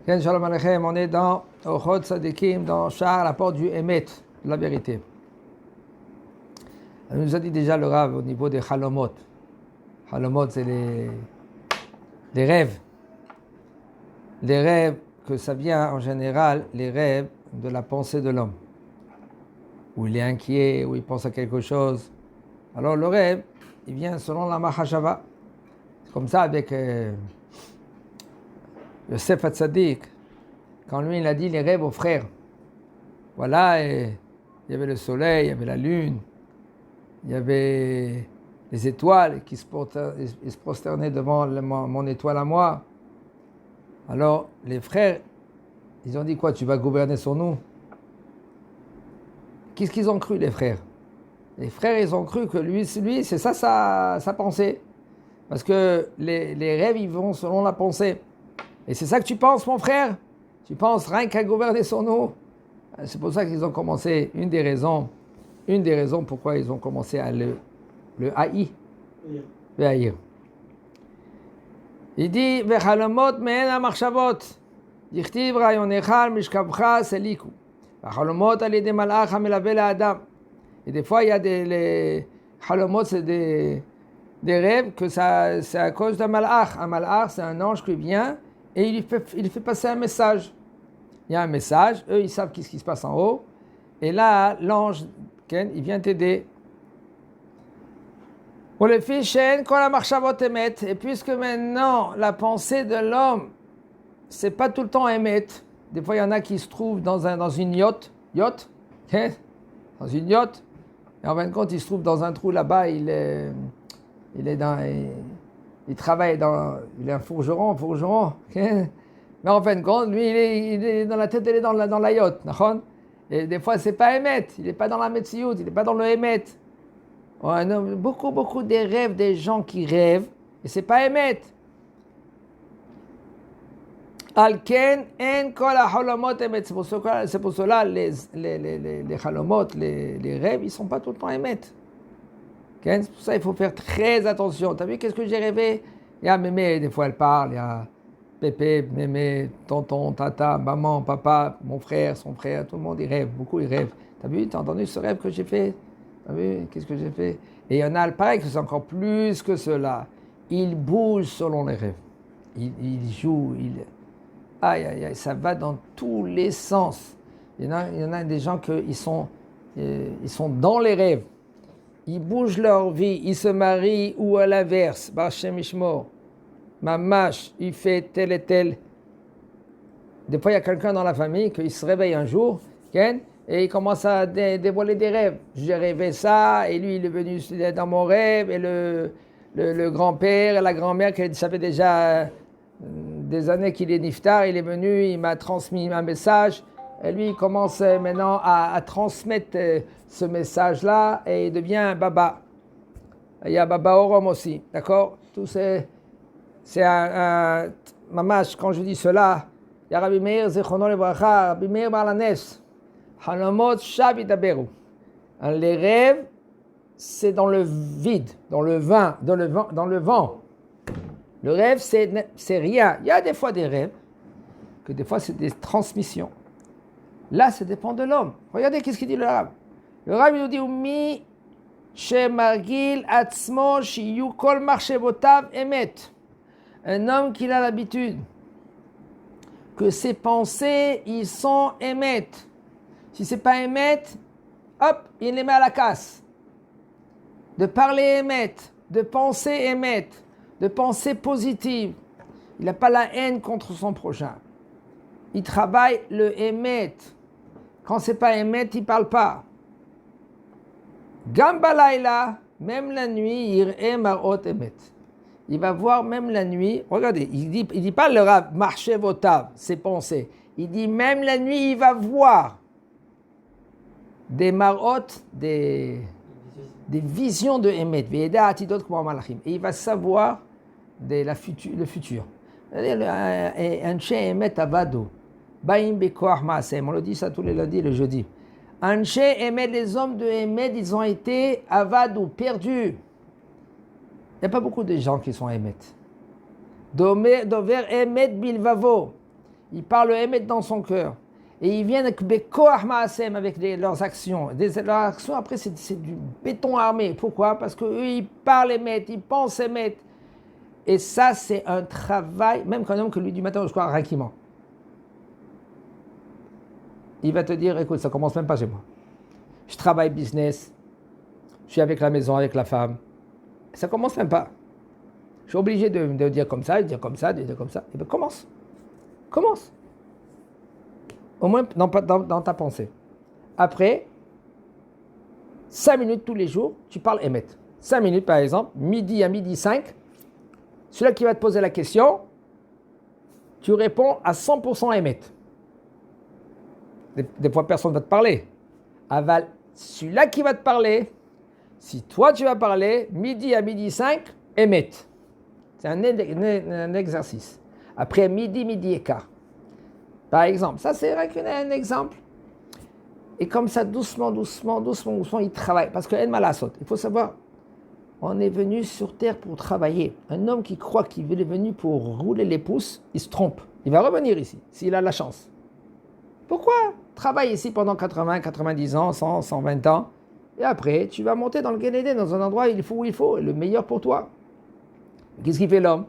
Ken Shalom Aleichem, on est dans Ochot Tzadikim, dans Sha'ar, la porte du Emet, de la vérité. On nous a dit déjà le Rav au niveau des Halomot. Halomot, c'est les rêves. Les rêves, que ça vient en général, les rêves de la pensée de l'homme. Où il est inquiet, où il pense à quelque chose. Alors le rêve, il vient selon la Mahashava. C'est comme ça avec le Sefer Tzadik, quand lui il a dit les rêves aux frères. Voilà, et il y avait le soleil, il y avait la lune, il y avait les étoiles qui se prosternaient devant mon étoile à moi. Alors les frères, ils ont dit quoi, tu vas gouverner sur nous? Qu'est-ce qu'ils ont cru les frères? Les frères, ils ont cru que lui c'est ça sa pensée. Parce que les rêves, ils vont selon la pensée. Et c'est ça que tu penses, mon frère? Tu penses rien qu'à gouverner sur nous? C'est pour ça qu'ils ont commencé, une des raisons pourquoi ils ont commencé à le haïr. Le haïr. Il dit, V'chalamot me'en ha'machshavot, dichtiv rayon echal mishkavcha seliku. V'chalamot al yedei malach ha'melavé la'adam. Et des fois, il y a les chalamot, c'est des rêves que c'est à cause d'un malach. Un malach, c'est un ange qui vient et il fait passer un message. Il y a un message, eux ils savent ce qui se passe en haut, et là l'ange, il vient t'aider. Et puisque maintenant la pensée de l'homme, c'est pas tout le temps émettre. Des fois il y en a qui se trouvent dans une yacht, dans une yacht, et en fin de compte il se trouve dans un trou là-bas, il travaille il est un forgeron. Mais en fin de compte, lui, il est dans la tête, il est dans la yacht. Et des fois, c'est pas émet. Il n'est pas dans la Metsiout, il n'est pas dans le émet. Beaucoup des rêves des gens qui rêvent, et c'est pas émet. Alken en kol halomot emet. C'est pour cela les halomot, les rêves, ils sont pas tout le temps émet. C'est pour ça qu'il faut faire très attention. T'as vu qu'est-ce que j'ai rêvé? Il y a mémé, des fois elle parle, il y a pépé, mémé, tonton, tata, maman, papa, mon frère, son frère, tout le monde il rêve, beaucoup ils rêvent. T'as vu, t'as entendu ce rêve que j'ai fait? T'as vu, qu'est-ce que j'ai fait? Et il y en a, pareil, que c'est encore plus que cela. Ils bougent selon les rêves. Ils jouent, aïe, ça va dans tous les sens. Il y en a des gens qui sont dans les rêves. Ils bougent leur vie, ils se marient ou à l'inverse. Bachem Ishmor. Mamash, il fait tel et tel. Des fois, il y a quelqu'un dans la famille qui se réveille un jour, et il commence à dévoiler des rêves. J'ai rêvé ça, et lui, il est venu dans mon rêve, et le grand-père et la grand-mère, ça fait déjà des années qu'il est niftar, il est venu, il m'a transmis un message. Et lui, il commence maintenant à transmettre ce message-là et il devient un baba. Il y a Baba Orom aussi, d'accord? Tout c'est un mamash, quand je dis cela, il y a Rabbi Meir Zichrono Lebracha, Rabbi Meir Balanes, Halomot Shav Yidaberu. Les rêves, c'est dans le vide, dans le vent. Le rêve, c'est rien. Il y a des fois des rêves, que des fois c'est des transmissions. Là, ça dépend de l'homme. Regardez qu'est-ce qu'il dit le Rav. Le Rav il nous dit Umi shemargil atzmo shiyu kol marchevotav emet. Un homme qui a l'habitude que ses pensées, ils sont émet. Si c'est pas émet, hop, il les met à la casse. De parler émet, de penser émet, de penser positive. Il n'a pas la haine contre son prochain. Il travaille le émet. Quand c'est pas émet, il parle pas. Gambalaila, même la nuit, il marot émet. Il va voir même la nuit. Regardez, il dit pas le Rav marcher votav, ses pensées. Il dit même la nuit, il va voir des marot, des visions de émet. Et il va savoir le futur. Un chien émet avado. On le dit ça tous les lundis et le jeudi. Anche Emed, les hommes de Emed, ils ont été avadou, perdus. Il n'y a pas beaucoup de gens qui sont Emed. Dover Emed bilvavo. ils parlent Emet dans son cœur, et ils viennent avec Bekoach Maasem, avec leurs actions. Leurs actions, après, c'est du béton armé. Pourquoi? Parce qu'eux, ils parlent Emet, ils pensent Emet. Et ça, c'est un travail, même qu'un homme que lui, du matin au soir, tranquillement. Il va te dire, écoute, ça commence même pas chez moi. Je travaille business, je suis avec la maison, avec la femme. Ça commence même pas. Je suis obligé de dire comme ça, de dire comme ça, de dire comme ça. Et bien, commence. Commence. Au moins dans ta pensée. Après, 5 minutes tous les jours, tu parles Emet. 5 minutes, par exemple, midi à midi 5. Celui-là qui va te poser la question, tu réponds à 100% Emet. Des fois, personne ne va te parler. Aval, celui-là qui va te parler, si toi tu vas parler, midi à midi 5, Emet. C'est un exercice. Après midi et quart. Par exemple, ça c'est vrai un exemple. Et comme ça, doucement, il travaille. Parce que il faut savoir, on est venu sur terre pour travailler. Un homme qui croit qu'il est venu pour rouler les pouces, il se trompe. Il va revenir ici, s'il a la chance. Pourquoi? Travaille ici pendant 80, 90 ans, 100, 120 ans. Et après, tu vas monter dans le Guénédé, dans un endroit où il faut, le meilleur pour toi. Qu'est-ce qu'il fait l'homme?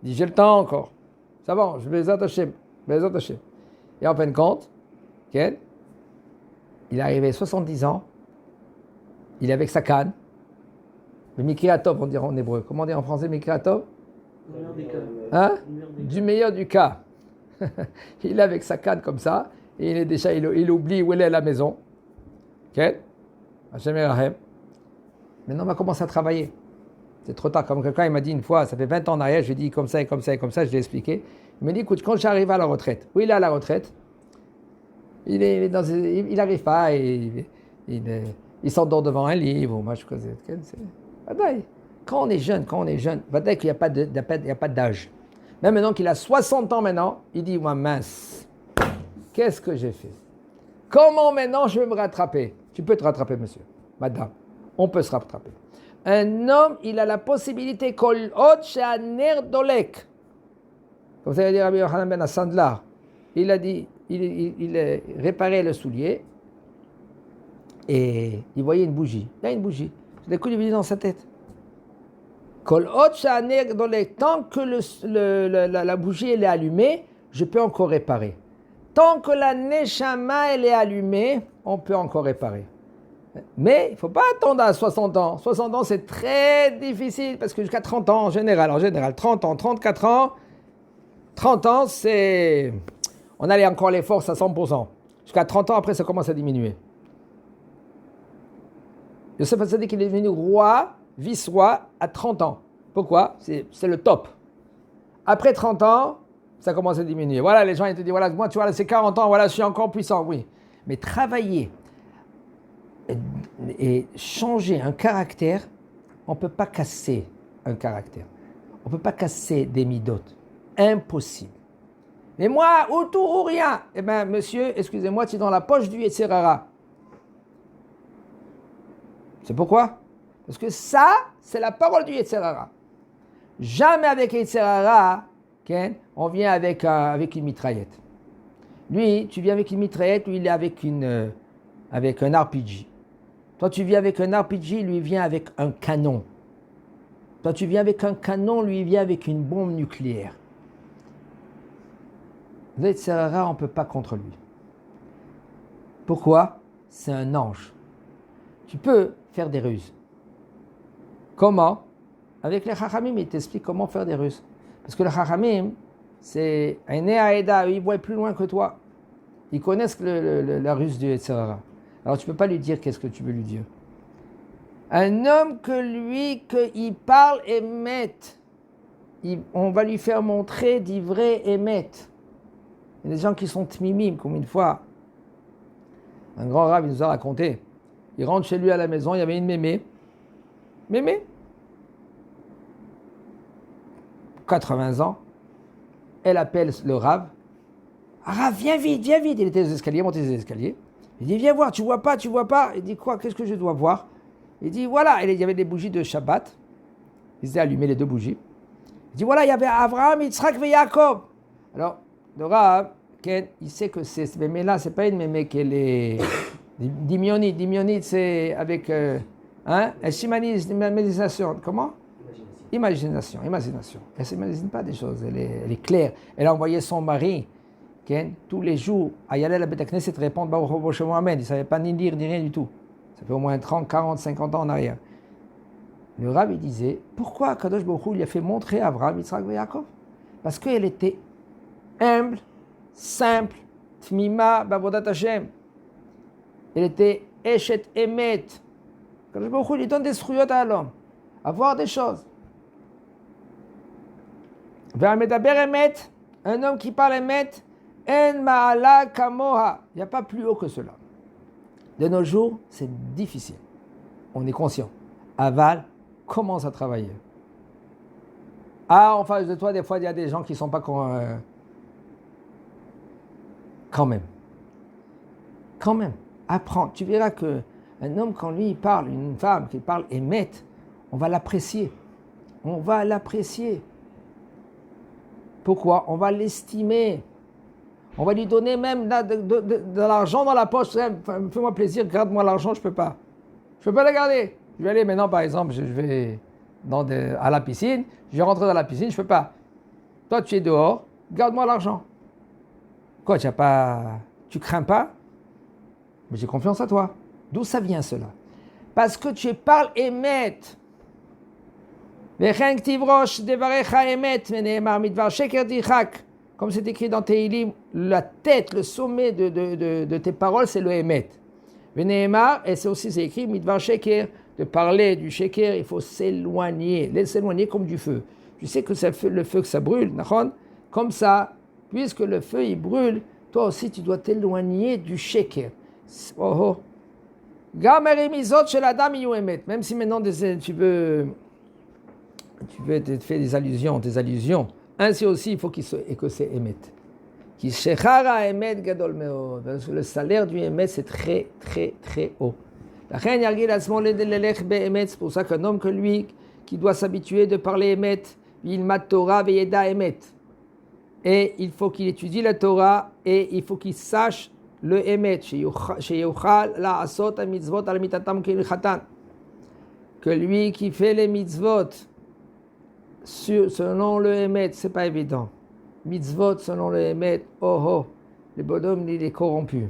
Il dit, j'ai le temps encore. Ça va, je vais les attacher. Et en fin de compte, il est arrivé 70 ans, il est avec sa canne, le Mikriatov, on dirait en hébreu. Comment on dit en français Mikriatov? Hein? Du meilleur du cas. Il est avec sa canne comme ça, et il oublie où elle est à la maison. Maintenant, on va commencer à travailler. C'est trop tard. Comme quelqu'un il m'a dit une fois, ça fait 20 ans en arrière, je lui ai dit comme ça, je lui ai expliqué. Il m'a dit, écoute, quand j'arrive à la retraite, où il est à la retraite, il n'arrive pas, il s'endort devant un livre. Quand on est jeune, il n'y a pas d'âge. Même maintenant qu'il a 60 ans maintenant, il dit, moi mince, qu'est-ce que j'ai fait? Comment maintenant je vais me rattraper? Tu peux te rattraper, monsieur, madame, on peut se rattraper. Un homme, il a la possibilité, kol hot she'aner dolek. Comme ça veut dire Rabbi Yochanan ben Sandlar. Il a dit, il réparait le soulier et il voyait une bougie. Il y a une bougie. Des coups de bougie dans sa tête. Kol hot she'aner dolek. Tant que la bougie elle est allumée, je peux encore réparer. Tant que la neshama elle est allumée, on peut encore réparer. Mais il ne faut pas attendre à 60 ans. 60 ans, c'est très difficile parce que jusqu'à 30 ans, en général, 30 ans, 34 ans, 30 ans, c'est... On a encore les forces à 100%. Jusqu'à 30 ans, après, ça commence à diminuer. Yosef Hatzadik, il est devenu roi, vice-roi, à 30 ans. Pourquoi? C'est le top. Après 30 ans, ça commence à diminuer. Voilà, les gens, ils te disent, voilà, moi, tu vois, c'est 40 ans, voilà, je suis encore puissant, oui. Mais travailler et changer un caractère, on ne peut pas casser un caractère. On ne peut pas casser des midotes. Impossible. Mais moi, ou tout ou rien. Eh bien, monsieur, excusez-moi, tu es dans la poche du Yetzer Hara. C'est pourquoi? Parce que ça, c'est la parole du Yetzer Hara. Jamais avec Yetzer Hara, on vient avec une mitraillette. Lui, tu viens avec une mitraillette, lui, il est avec un RPG. Toi, tu viens avec un RPG, lui, il vient avec un canon. Toi, tu viens avec un canon, lui, il vient avec une bombe nucléaire. Le Yetzer Hara, on ne peut pas contre lui. Pourquoi? C'est un ange. Tu peux faire des ruses. Comment? Avec les Chachamim, il t'explique comment faire des ruses. Parce que les Chachamim, c'est un Aeda, ils voient plus loin que toi. Ils connaissent la ruse du Yetzer Hara. Alors tu ne peux pas lui dire qu'est-ce que tu veux lui dire. Un homme qu'il parle émet, on va lui faire montrer du vrai émet. Il y a des gens qui sont tmimim, comme une fois. Un grand rave, il nous a raconté. Il rentre chez lui à la maison, il y avait une mémé. Mémé 80 ans. Elle appelle le rave. Ah, rave, viens vite. Il était aux escaliers, monté les escaliers. Il dit, viens voir, tu vois pas. Il dit, quoi, qu'est-ce que je dois voir? Il dit, voilà, il y avait des bougies de Shabbat. Ils étaient allumés les 2 bougies. Il dit, voilà, il y avait Abraham, Yitzhak et Yaakov. Alors, le Rav, il sait que c'est mémé-là, c'est pas une mémé qu'elle est dimionite. Dimionite, c'est avec... elle s'imaginise, l'imagination. Comment? Imagination. Elle ne s'imagine pas des choses, elle est claire. Elle a envoyé son mari, tous les jours, à y aller à la Beth Knesset et répondre Baruch Hu Boshem Amen. Il ne savait pas ni lire ni rien du tout. Ça fait au moins 30, 40, 50 ans en arrière. Le Rav, il disait, pourquoi Kadosh Baruch Hu lui a fait montrer Abraham, Yitzhak et Yaakov? Parce qu'elle était humble, simple, tmima, bavodat Hashem. Elle était eshet emet. Kadosh Baruch Hu lui donne des struyot à l'homme, à voir des choses. Ve'amedaber emet, un homme qui parle emet, en ma'ala kamoha. Il n'y a pas plus haut que cela. De nos jours, c'est difficile. On est conscient. Aval commence à travailler. En face de toi, des fois, il y a des gens qui ne sont pas quand même. Apprends. Tu verras qu'un homme, quand lui, il parle, une femme qui parle émette, on va l'apprécier. Pourquoi? On va l'estimer. On va lui donner même de l'argent dans la poche. Fais-moi plaisir, garde-moi l'argent, je ne peux pas. Je ne peux pas le garder. Je vais aller maintenant, par exemple, je vais à la piscine. Je vais rentrer dans la piscine, je ne peux pas. Toi, tu es dehors, garde-moi l'argent. Quoi, tu crains pas? Mais j'ai confiance à toi. D'où ça vient cela? Parce que tu parles émet. Comme c'est écrit dans Tehillim, la tête, le sommet de tes paroles, c'est le émet. Et c'est écrit, midvar sheker, de parler du sheker, il faut s'éloigner comme du feu. Tu sais que le feu que ça brûle, comme ça, puisque le feu il brûle, toi aussi tu dois t'éloigner du sheker. Même si maintenant tu veux te faire des allusions, ainsi aussi il faut que c'est émet. Le salaire du émet c'est très très très haut. C'est pour ça qu'un homme que lui, qui doit s'habituer de parler émet, il mat Torah veyeda émet. Et il faut qu'il étudie la Torah et il faut qu'il sache le émet. Que lui qui fait les mitzvot selon le émet, c'est pas évident. Mitzvot selon le émet, le bonhomme il est corrompu.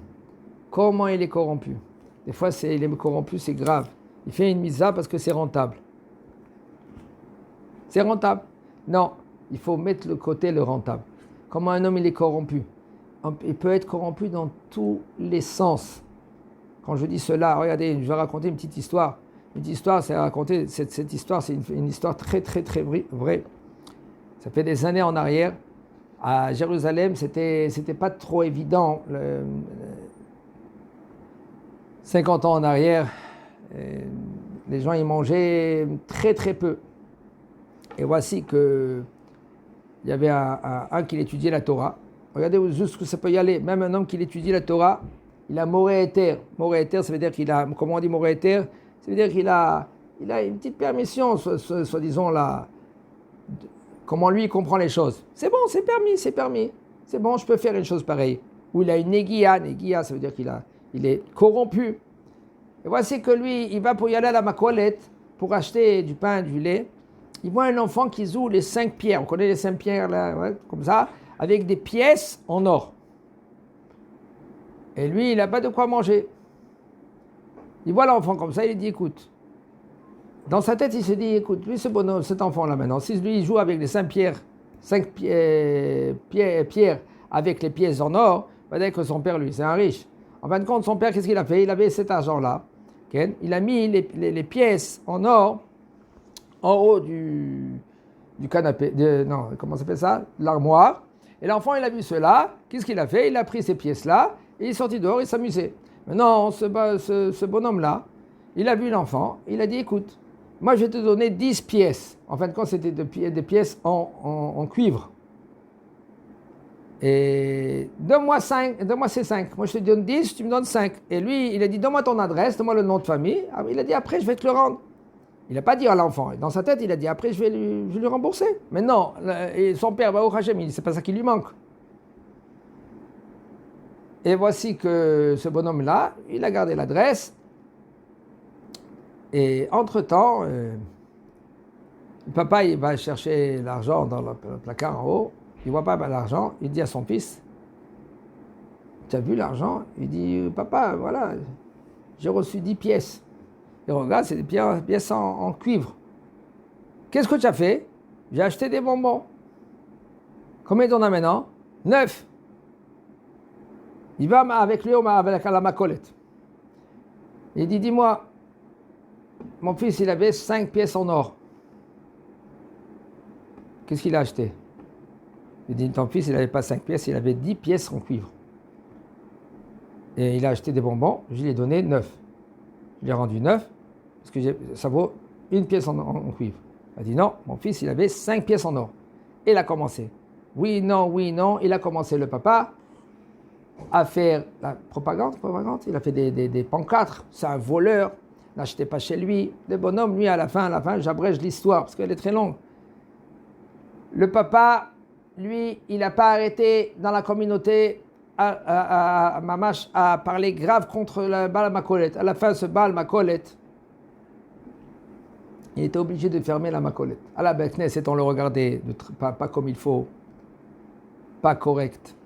Comment il est corrompu? Des fois, il est corrompu, c'est grave. Il fait une mitzvah parce que c'est rentable. C'est rentable? Non, il faut mettre le côté le rentable. Comment un homme il est corrompu? Il peut être corrompu dans tous les sens. Quand je dis cela, regardez, je vais raconter une petite histoire. Cette histoire, c'est une histoire très, très, très vraie. Ça fait des années en arrière. À Jérusalem, c'était pas trop évident. 50 ans en arrière, les gens ils mangeaient très très peu. Et voici que il y avait un qui étudiait la Torah. Regardez jusqu'où ça peut y aller. Même un homme qui étudie la Torah, il a moré éther. Moré éther, ça veut dire qu'il a, comment on dit moré éther? Ça veut dire qu'il a une petite permission, soi-disant là. Comment lui il comprend les choses. C'est bon, c'est permis. C'est bon, je peux faire une chose pareille. Ou il a une négia, ça veut dire il est corrompu. Et voici que lui, il va pour y aller à la Makolet, pour acheter du pain, du lait. Il voit un enfant qui joue les 5 pierres. On connaît les 5 pierres, là, ouais, comme ça, avec des pièces en or. Et lui, il n'a pas de quoi manger. Il voit l'enfant comme ça, il dit, écoute. Dans sa tête, il se dit, écoute, lui, cet enfant-là maintenant, si lui, il joue avec les 5 pierres, pierres avec les pièces en or, va dire que son père, lui, c'est un riche. En fin de compte, son père, qu'est-ce qu'il a fait? Il avait cet argent-là. Okay? Il a mis les pièces en or en haut du canapé. Comment ça s'appelle ça? L'armoire. Et l'enfant, il a vu cela. Qu'est-ce qu'il a fait? Il a pris ces pièces-là et il est sorti dehors, il s'amusait. Maintenant, ce bonhomme-là, il a vu l'enfant. Il a dit, écoute, moi, je vais te donner 10 pièces. En fin de compte, c'était des pièces en cuivre. Et donne-moi ces 5. Moi, je te donne 10, tu me donnes 5. Et lui, il a dit, donne-moi ton adresse, donne-moi le nom de famille. Il a dit, après, je vais te le rendre. Il n'a pas dit à l'enfant. Dans sa tête, il a dit, après, je vais lui rembourser. Mais non, et son père, Baruch Hashem, c'est pas ça qui lui manque. Et voici que ce bonhomme-là, il a gardé l'adresse. Et entre-temps, le papa, il va chercher l'argent dans le placard en haut. Il ne voit pas l'argent. Il dit à son fils, tu as vu l'argent? Il dit, papa, voilà, j'ai reçu 10 pièces. Et regarde, c'est des pièces en cuivre. Qu'est-ce que tu as fait? J'ai acheté des bonbons. Combien t'en as maintenant? 9. Il va avec lui avec la macolette. Il dit, dis-moi, mon fils, il avait 5 pièces en or. Qu'est-ce qu'il a acheté? Il dit, ton fils, il n'avait pas 5 pièces, il avait 10 pièces en cuivre. Et il a acheté des bonbons, je lui ai donné 9. Je lui ai rendu 9, parce que ça vaut une pièce en cuivre. Il a dit, non, mon fils, il avait 5 pièces en or. Et il a commencé. Oui, non. Il a commencé, le papa, à faire la propagande. Il a fait des pancartes. C'est un voleur. N'achetez pas chez lui. Le bonhomme, lui, à la fin, j'abrège l'histoire parce qu'elle est très longue. Le papa, lui, il n'a pas arrêté dans la communauté à Mamash à parler grave contre le Baal Makolet. À la fin, ce Baal Makolet, il était obligé de fermer la Makolet. À la Beth Knesset, on le regardait pas comme il faut, pas correct.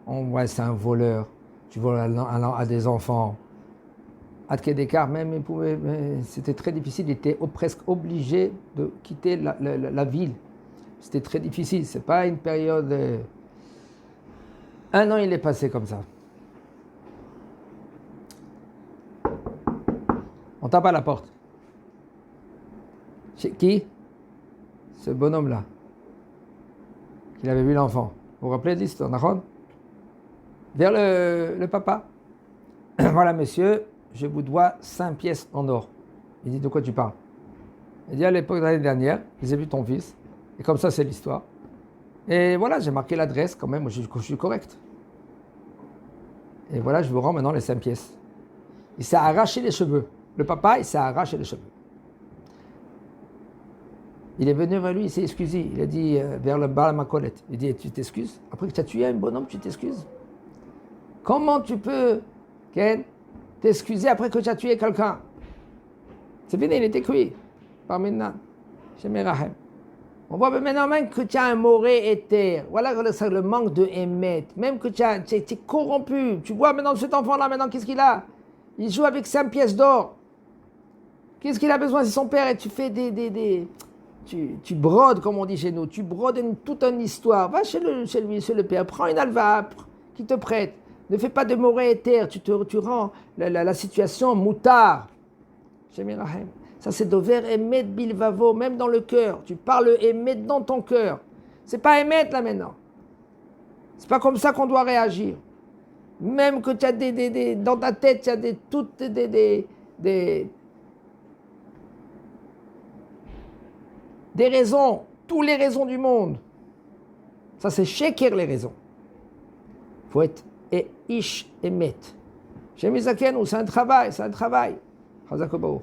On voit, c'est un voleur. Tu voles à des enfants. À Kedekar, même, c'était très difficile. Il était presque obligé de quitter la ville. C'était très difficile. C'est pas une période. Un an, il est passé comme ça. On tape à la porte. Chez qui? Ce bonhomme-là. Qu'il avait vu l'enfant. Vous vous rappelez de l'histoire, Nahon? Vers le papa. Voilà, monsieur, je vous dois 5 pièces en or. Il dit, de quoi tu parles? Il dit, à l'époque de l'année dernière, j'ai vu ton fils. Et comme ça, c'est l'histoire. Et voilà, j'ai marqué l'adresse quand même, je suis correct. Et voilà, je vous rends maintenant les 5 pièces. Il s'est arraché les cheveux. Le papa, il s'est arraché les cheveux. Il est venu vers lui, il s'est excusé. Il a dit vers le Baal Makolet. Il dit, tu t'excuses? Après que tu as tué un bonhomme, tu t'excuses? Comment tu peux, Ken, t'excuser après que tu as tué quelqu'un? C'est fini, il était cuit. Par maintenant. Chez Merahem. On voit maintenant même que tu as un mauvais éther. Voilà le manque de émet. Même que tu es corrompu. Tu vois maintenant cet enfant-là, maintenant, qu'est-ce qu'il a? Il joue avec 5 pièces d'or. Qu'est-ce qu'il a besoin? C'est son père et tu fais tu brodes, comme on dit chez nous. Tu brodes toute une histoire. Va chez lui, chez le père. Prends une alva qui te prête. Ne fais pas de mauvais éther. Tu rends la situation moutard. Chez Merahem. Ça, c'est dover émet bilvavo, même dans le cœur. Tu parles émet dans ton cœur. C'est pas émet là maintenant. C'est pas comme ça qu'on doit réagir. Même que tu as dans ta tête, tu as toutes des raisons, toutes les raisons du monde. Ça, c'est sheker les raisons. Il faut être ish émet. Chez Mizaken, c'est un travail, Chazak Baruch.